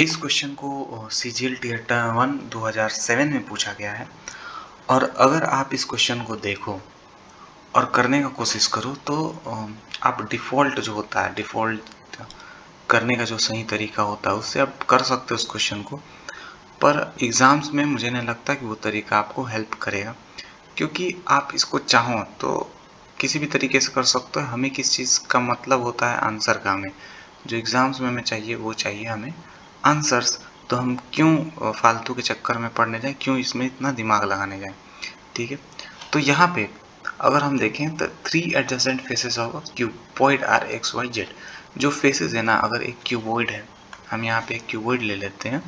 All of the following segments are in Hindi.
इस क्वेश्चन को सीजीएल टियर 1 2007 में पूछा गया है और अगर आप इस क्वेश्चन को देखो और करने का कोशिश करो तो आप डिफ़ॉल्ट जो होता है, डिफ़ॉल्ट करने का जो सही तरीका होता है उससे आप कर सकते हो उस क्वेश्चन को। पर एग्ज़ाम्स में मुझे नहीं लगता कि वो तरीका आपको हेल्प करेगा, क्योंकि आप इसको चाहो तो किसी भी तरीके से कर सकते हो। हमें किस चीज़ का मतलब होता है आंसर का, हमें जो एग्ज़ाम्स में हमें चाहिए वो चाहिए हमें आंसर्स। तो हम क्यों फालतू के चक्कर में पड़ने जाएं, क्यों इसमें इतना दिमाग लगाने जाएं। ठीक है, तो यहाँ पे अगर हम देखें तो 3 adjacent faces of cuboid are X Y Z. जो फेसेस है ना, अगर एक क्यूबॉइड है, हम यहाँ पे एक क्यूबॉइड ले लेते हैं,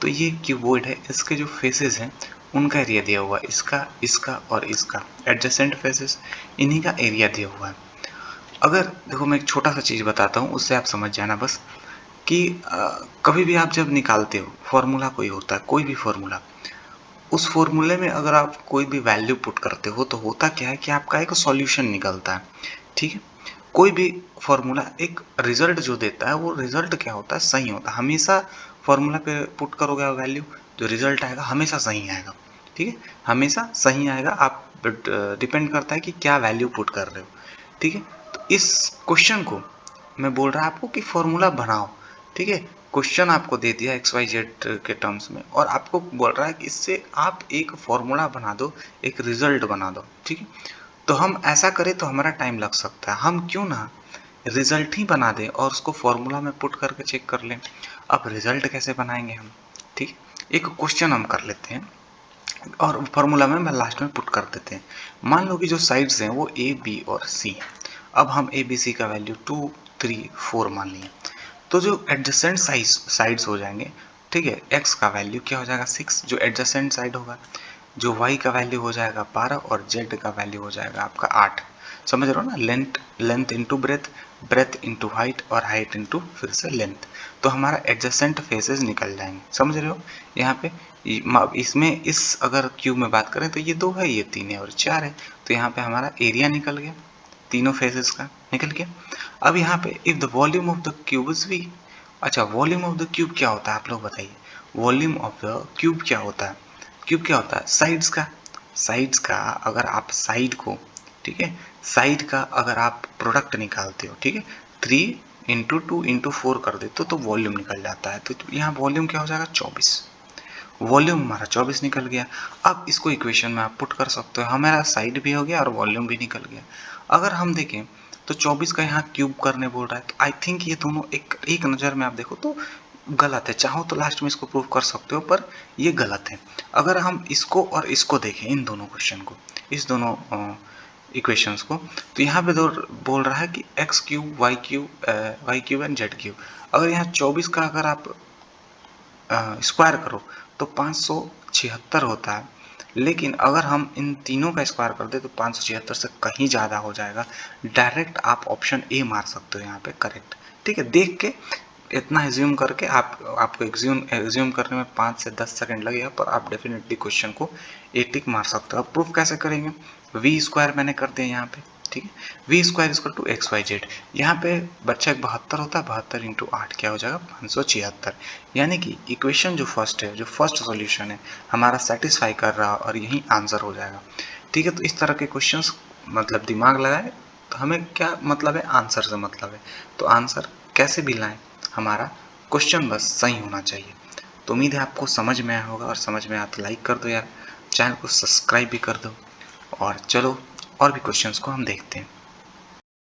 तो ये क्यूबॉइड है, इसके जो फेसेस हैं उनका एरिया दिया हुआ है, इसका, इसका और इसका, एडजेसेंट फेसेस, इन्हीं का एरिया दिया हुआ है। अगर देखो मैं एक छोटा सा चीज़ बताता हूँ, उससे आप समझ जाना बस कि कभी भी आप जब निकालते हो फॉर्मूला, कोई होता है, कोई भी फॉर्मूला, उस फॉर्मूले में अगर आप कोई भी वैल्यू पुट करते हो तो होता क्या है कि आपका एक सॉल्यूशन निकलता है। ठीक है, कोई भी फॉर्मूला एक रिजल्ट जो देता है, वो रिजल्ट क्या होता है, सही होता है। हमेशा फॉर्मूला पे पुट करोगे वैल्यू, जो रिजल्ट आएगा हमेशा सही आएगा। ठीक है, हमेशा सही आएगा। आप डिपेंड करता है कि क्या वैल्यू पुट कर रहे हो। ठीक है, तो इस क्वेश्चन को मैं बोल रहा आपको कि फॉर्मूला बनाओ। ठीक है, क्वेश्चन आपको दे दिया एक्स वाई जेड के टर्म्स में और आपको बोल रहा है कि इससे आप एक फॉर्मूला बना दो, एक रिजल्ट बना दो। ठीक है, तो हम ऐसा करें तो हमारा टाइम लग सकता है, हम क्यों ना रिजल्ट ही बना दें और उसको फॉर्मूला में पुट करके चेक कर लें। अब रिजल्ट कैसे बनाएंगे हम? ठीक, एक क्वेश्चन हम कर लेते हैं और फॉर्मूला में मैं लास्ट में पुट कर देते हैं। मान लो कि जो साइड्स हैं वो ए बी और सी है। अब हम ए बी सी का वैल्यू 2 3 4 मान लिए, तो जो एडजेसेंट साइड्स हो जाएंगे, ठीक है, x का वैल्यू क्या हो जाएगा 6, जो एडजेसेंट साइड होगा, जो y का वैल्यू हो जाएगा 12 और z का वैल्यू हो जाएगा आपका 8। समझ रहे हो ना, length into breadth, breath into height और हाइट इंटू फिर से लेंथ। तो हमारा एडजेसेंट फेसेस निकल जाएंगे। समझ रहे हो, यहाँ पे इसमें इस अगर क्यूब में बात करें तो ये 2 है, ये 3 है और 4 है, तो यहाँ पे हमारा एरिया निकल गया, तीनों फेसेस का निकल गया। अब यहाँ पे if the volume of the cube is V. अच्छा, वॉल्यूम ऑफ द क्यूब क्या होता है, आप लोग बताइए। वॉल्यूम ऑफ द क्यूब क्या होता है? क्यूब क्या होता है? साइड्स का। साइड्स का अगर आप साइड को, ठीक है, साइड का अगर आप प्रोडक्ट निकालते हो, ठीक है, 3 इंटू 2 इंटू 4 कर देते हो तो वॉल्यूम निकल जाता है। तो यहाँ वॉल्यूम क्या हो जाएगा 24। वॉल्यूम हमारा 24 निकल गया। अब इसको इक्वेशन में आप पुट कर सकते हो, हमारा साइड भी हो गया और वॉल्यूम भी निकल गया। अगर हम देखें तो 24 का यहाँ क्यूब करने बोल रहा है, तो आई थिंक ये दोनों एक नज़र में आप देखो तो गलत है। चाहो तो लास्ट में इसको प्रूव कर सकते हो, पर ये गलत है। अगर हम इसको और इसको देखें, इन दोनों क्वेश्चन को, इस दोनों इक्वेशंस को, तो यहाँ पे बोल रहा है कि X cube Y cube and Z cube. अगर यहाँ 24 का अगर आप स्क्वायर करो तो 576 होता है, लेकिन अगर हम इन तीनों का स्क्वायर कर दे तो 576 से कहीं ज़्यादा हो जाएगा। डायरेक्ट आप ऑप्शन ए मार सकते हो यहाँ पे करेक्ट। ठीक है, देख के इतना एज्यूम करके आपको एज्यूम करने में 5 से 10 सेकंड लगेगा, पर आप डेफिनेटली क्वेश्चन को ए टिक मार सकते हो। अब प्रूफ कैसे करेंगे? वी स्क्वायर मैंने कर दिया यहाँ पे, ठीक है, V square equal to X Y Z. यहाँ पे बच्चा 72 होता है, 72 इंटू 8 क्या हो जाएगा 576। यानी कि इक्वेशन जो फर्स्ट है, जो फर्स्ट सॉल्यूशन है, हमारा सेटिस्फाई कर रहा और यही आंसर हो जाएगा। ठीक है, तो इस तरह के क्वेश्चंस मतलब दिमाग लगाए तो हमें क्या मतलब है, आंसर से मतलब है। तो आंसर कैसे भी लाएं, हमारा क्वेश्चन बस सही होना चाहिए। तो उम्मीद है आपको समझ में आया होगा, और समझ में आया तो लाइक कर दो यार, चैनल को सब्सक्राइब भी कर दो, और चलो और भी क्वेश्चंस को हम देखते हैं।